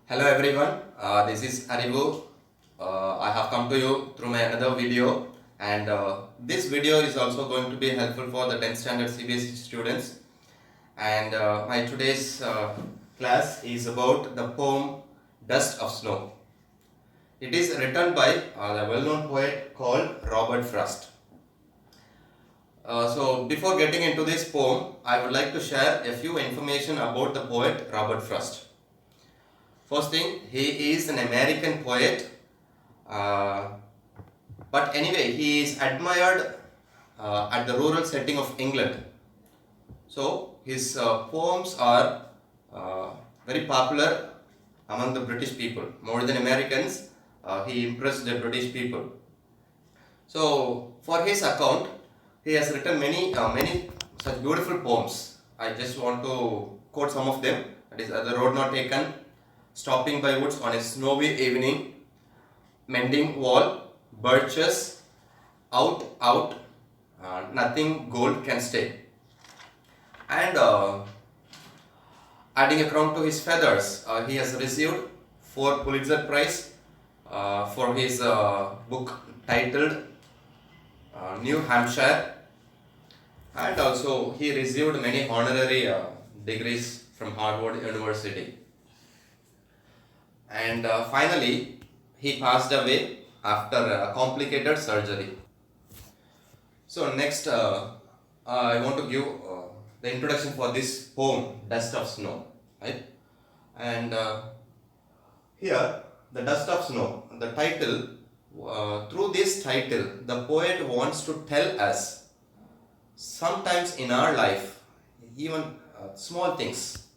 Hello everyone, this is Arivu. I have come to you through my another video, and this video is also going to be helpful for the 10th standard CBSE students. And my today's class is about the poem Dust of Snow. It is written by the well-known poet called Robert Frost. So before getting into this poem, I would like to share a few information about the poet Robert Frost. First thing, he is an American poet, but anyway, he is admired at the rural setting of England. So his poems are very popular among the British people. More than Americans, he impressed the British people. So for his account, he has written many such beautiful poems. I just want to quote some of them. That is, The Road Not Taken, Stopping by Woods on a Snowy Evening, Mending Wall, Birches, Out, Nothing Gold Can Stay. And adding a crown to his feathers, he has received 4 Pulitzer Prize for his book titled New Hampshire, and also he received many honorary degrees from Harvard University. And finally, he passed away after a complicated surgery. So next, I want to give the introduction for this poem, Dust of Snow, right? And here, the Dust of Snow, the title, through this title, the poet wants to tell us sometimes in our life, even small things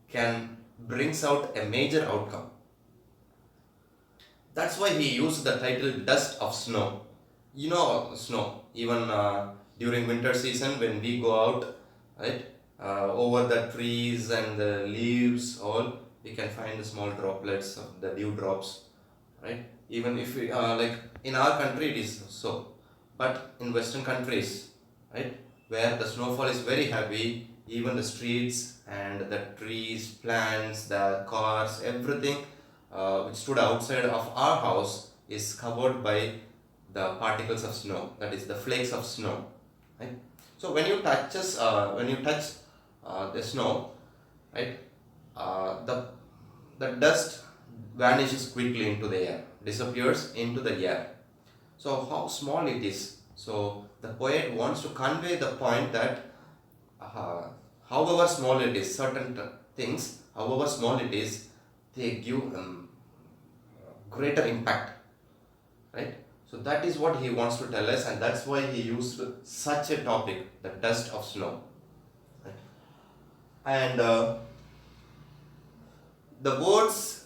can brings out a major outcome. That's why he used the title Dust of Snow. You know snow, even during winter season when we go out, right, over the trees and the leaves, all we can find the small droplets of the dew drops, right? Even if we, like in our country it is so, but in Western countries, right, where the snowfall is very heavy, even the streets and the trees, plants, the cars, everything which stood outside of our house is covered by the particles of snow, that is the flakes of snow, right? So when you touch the snow, right, the dust vanishes quickly into the air, disappears into the air. So how small it is. So the poet wants to convey the point that however small it is, certain things, however small it is, they give greater impact, right? So that is what he wants to tell us, and that's why he used such a topic, the dust of snow, right? And the words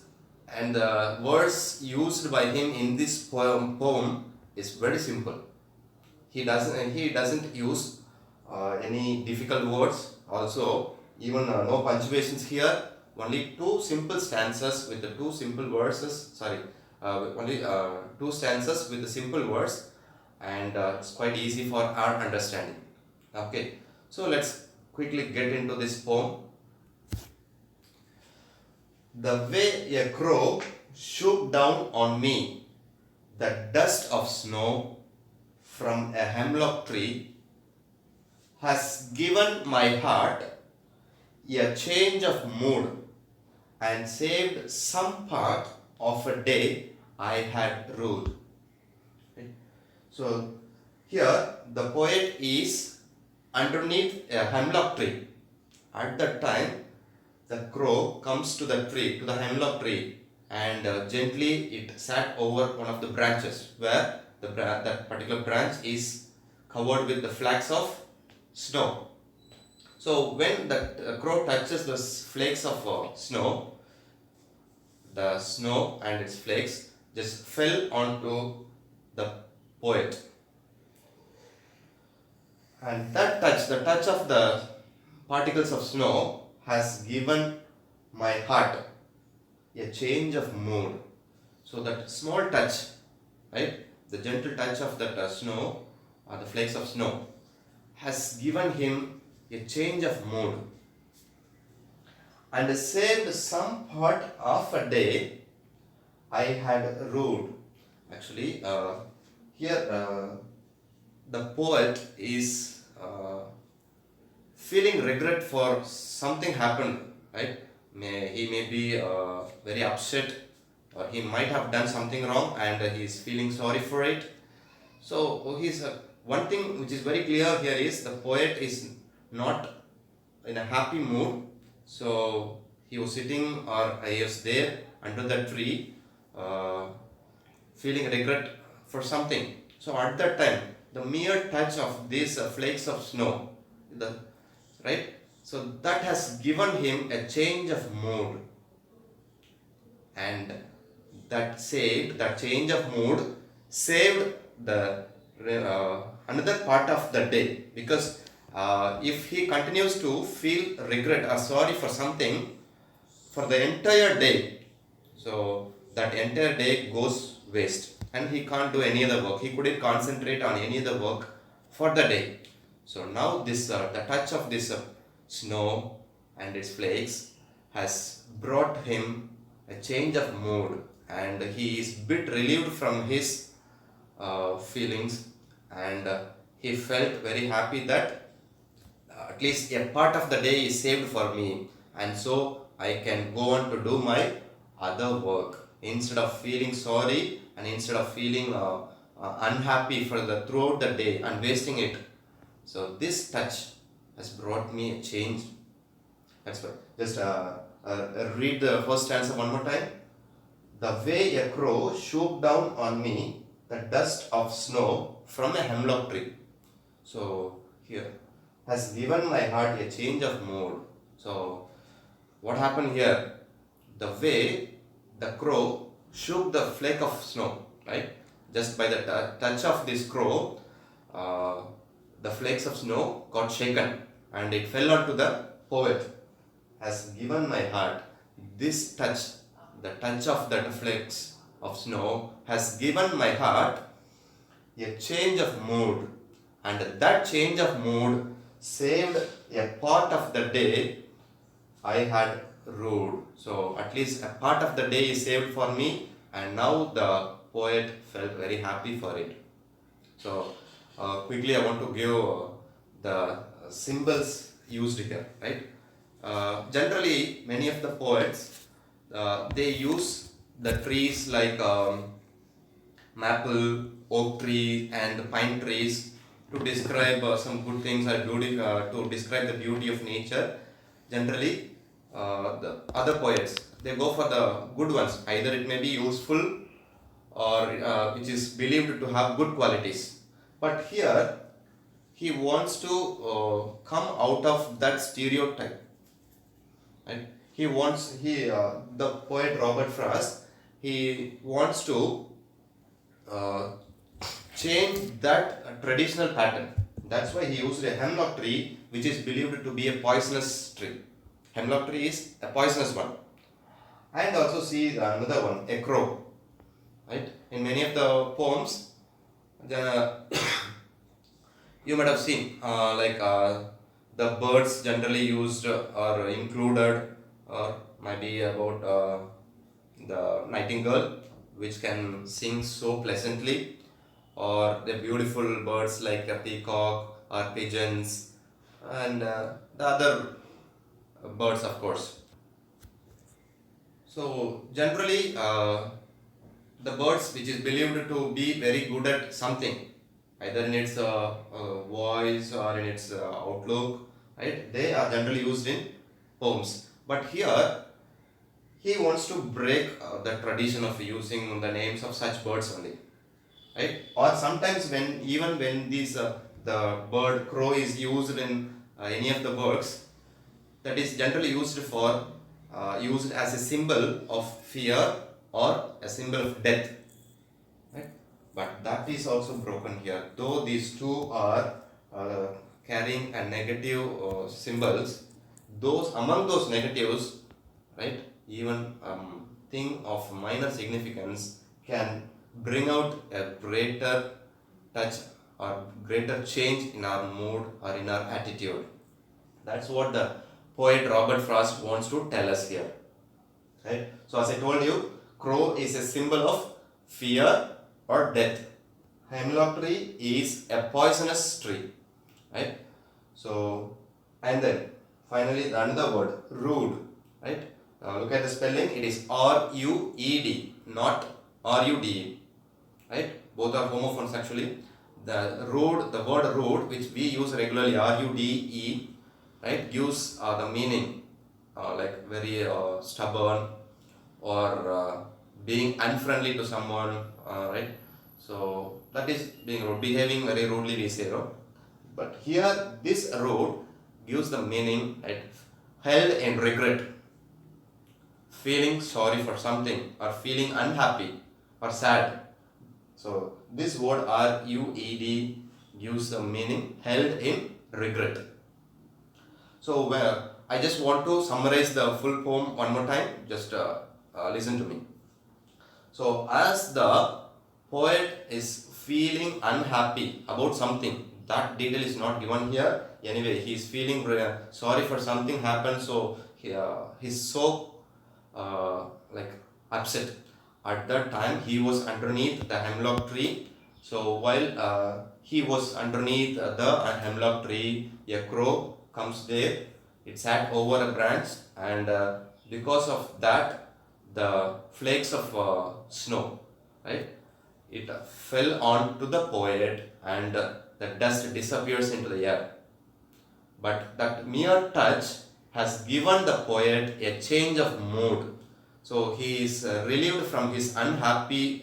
and the words used by him in this poem is very simple. He doesn't use any difficult words. Also, even no punctuations here. Only 2 simple stanzas with the 2 simple verses. Sorry, only 2 stanzas with the simple words, and it's quite easy for our understanding. Okay, so let's quickly get into this poem. The way a crow shook down on me the dust of snow from a hemlock tree has given my heart a change of mood and saved some part of a day I had ruled. Okay. So here the poet is underneath a hemlock tree. At that time, the crow comes to the tree, to the hemlock tree, and gently it sat over one of the branches where that particular branch is covered with the flakes of snow. So when the crow touches the flakes of snow, the snow and its flakes just fell onto the poet. And that touch, the touch of the particles of snow has given my heart a change of mood. So that small touch, right, the gentle touch of that snow, or the flakes of snow, has given him a change of mood. and saved some part of a day I had rued. Actually, here the poet is feeling regret for something happened, right? He may be very upset, or he might have done something wrong and he is feeling sorry for it. So he's one thing which is very clear here is the poet is not in a happy mood. So he was sitting, or he was there under the tree, uh, feeling regret for something. So at that time, the mere touch of these flakes of snow, the right, so that has given him a change of mood, and that change of mood saved the another part of the day, because if he continues to feel regret or sorry for something for the entire day, so that entire day goes waste and he can't do any other work. He couldn't concentrate on any other work for the day. So now this the touch of this snow and its flakes has brought him a change of mood, and he is bit relieved from his feelings, and he felt very happy that at least a part of the day is saved for me, and so I can go on to do my other work instead of feeling sorry and instead of feeling unhappy for the throughout the day and wasting it. So this touch has brought me a change. That's why. Just read the first stanza one more time. The way a crow shook down on me the dust of snow from a hemlock tree. So here has given my heart a change of mood. So what happened here? The way the crow shook the flake of snow, right? Just by the touch of this crow, the flakes of snow got shaken and it fell onto the poet. Has given my heart this touch, the touch of the flakes of snow has given my heart a change of mood, and that change of mood saved a part of the day I had ruled. So at least a part of the day is saved for me, and now the poet felt very happy for it. So quickly I want to give the symbols used here, right? Generally many of the poets they use the trees like maple, oak tree and pine trees to describe some good things or beauty, to describe the beauty of nature. Generally the other poets they go for the good ones, either it may be useful or which is believed to have good qualities. But here he wants to come out of that stereotype. And the poet Robert Frost, he wants to change that traditional pattern. That's why he used a hemlock tree, which is believed to be a poisonous tree. Hemlock tree is a poisonous one. And also see another one, a crow. Right? In many of the poems, you might have seen the birds generally used or included, or maybe about the nightingale which can sing so pleasantly, or the beautiful birds like a peacock or pigeons, and the other birds of course. So generally the birds which is believed to be very good at something, either in its voice or in its outlook, right? They are generally used in poems. But here he wants to break the tradition of using the names of such birds only, right? Or sometimes when these the bird crow is used in any of the works, that is generally used for used as a symbol of fear or a symbol of death, right? But that is also broken here. Though these two are carrying a negative symbols, those among those negatives, right? Even thing of minor significance can bring out a greater touch or greater change in our mood or in our attitude. That's what the poet Robert Frost wants to tell us here. Right? So as I told you, crow is a symbol of fear or death. Hemlock tree is a poisonous tree. Right? So, and then finally another word, rude. Right? Now look at the spelling. It is R-U-E-D, not R-U-D-E. Right? Both are homophones actually. The word rude, which we use regularly, R-U-D-E, right, gives the meaning like very stubborn or being unfriendly to someone, right? So that is being rude, behaving very rudely, we say, no? But here this rude gives the meaning, right, held in regret, feeling sorry for something or feeling unhappy or sad. So this word R-U-E-D gives the meaning held in regret. So I just want to summarize the full poem one more time. Just listen to me. So as the poet is feeling unhappy about something, that detail is not given here. Anyway, he is feeling sorry for something happened, so he's so like upset. At that time, he was underneath the hemlock tree. So while he was underneath the hemlock tree, a crow comes there. It sat over a branch, and because of that, the flakes of snow, right, it fell onto the poet, and the dust disappears into the air. But that mere touch has given the poet a change of mood. So he is relieved from his unhappy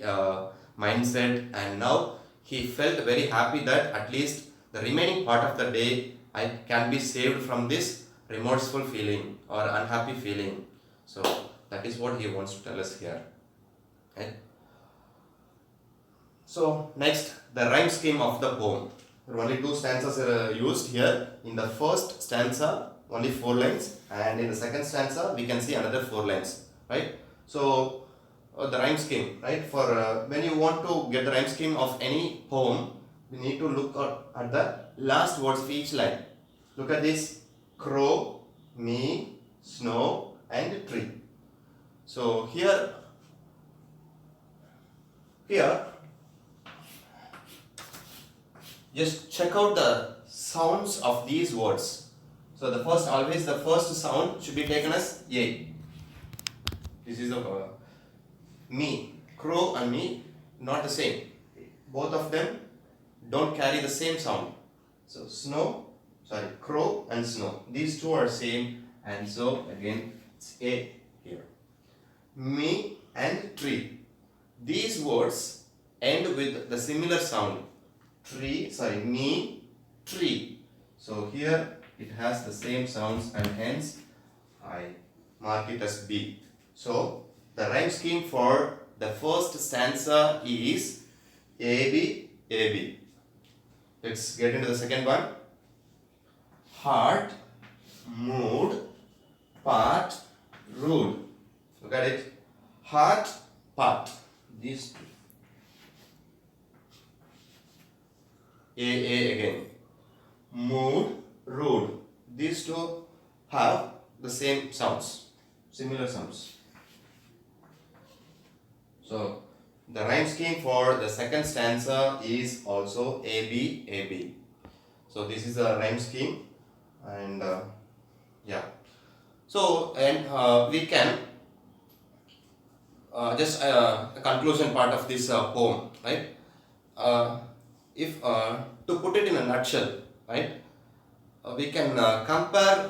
mindset, and now he felt very happy that at least the remaining part of the day I can be saved from this remorseful feeling or unhappy feeling. So that is what he wants to tell us here. Right? So next, the rhyme scheme of the poem. There are only two stanzas used here. In the first stanza, only 4 lines, and in the second stanza, we can see another 4 lines. Right? So the rhyme scheme, right? For when you want to get the rhyme scheme of any poem, you need to look at the last words of each line. Look at this: crow, me, snow, and tree. So here, just check out the sounds of these words. So always the first sound should be taken as A. This is the me, crow and me, not the same. Both of them don't carry the same sound. So crow and snow. These two are same, and so again it's A here. Me and tree. These words end with the similar sound. Me, tree. So here it has the same sounds, and hence I mark it as B. So the rhyme scheme for the first stanza is AB, AB. Let's get into the second one. Heart, mood, part, rude. Look at it. Heart, part. These two. A again. Mood, rude. These two have the same sounds, similar sounds. So the rhyme scheme for the second stanza is also AB, AB. So this is the rhyme scheme, and yeah. So we can just the conclusion part of this poem, right? If to put it in a nutshell, right, we can compare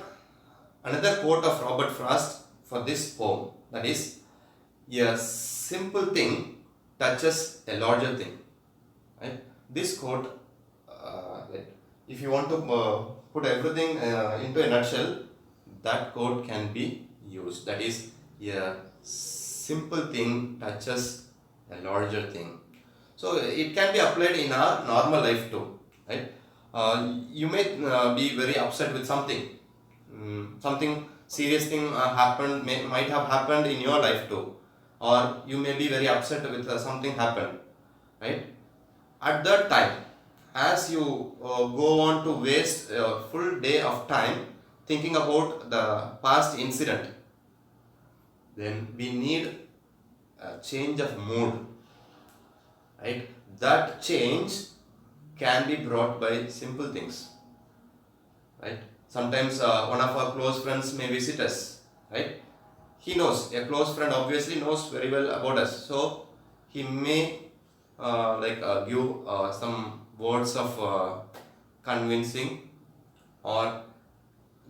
another quote of Robert Frost for this poem. That is, a simple thing touches a larger thing. Right? This quote, if you want to put everything into a nutshell, that quote can be used. That is, a simple thing touches a larger thing. So it can be applied in our normal life too. Right? You may be very upset with something. Something serious thing might have happened in your life too, or you may be very upset with something happened, right? At that time, as you go on to waste a full day of time thinking about the past incident, then we need a change of mood, right? That change can be brought by simple things, right? Sometimes one of our close friends may visit us, right? He knows, a close friend obviously knows very well about us, so he may give some words of convincing, or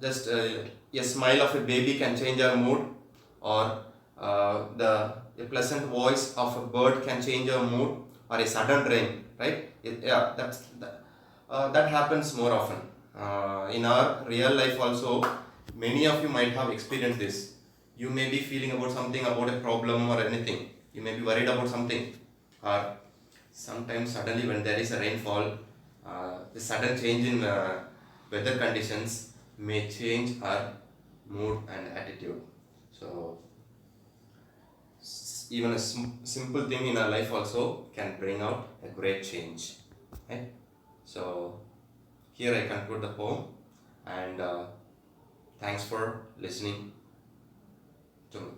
just a smile of a baby can change our mood, or a pleasant voice of a bird can change our mood, or a sudden rain, right? That happens more often in our real life also. Many of you might have experienced this. You may be feeling about something, about a problem or anything. You may be worried about something, or sometimes suddenly when there is a rainfall, the sudden change in weather conditions may change our mood and attitude. So even a simple thing in our life also can bring out a great change. Okay? So here I conclude the poem, and thanks for listening to me.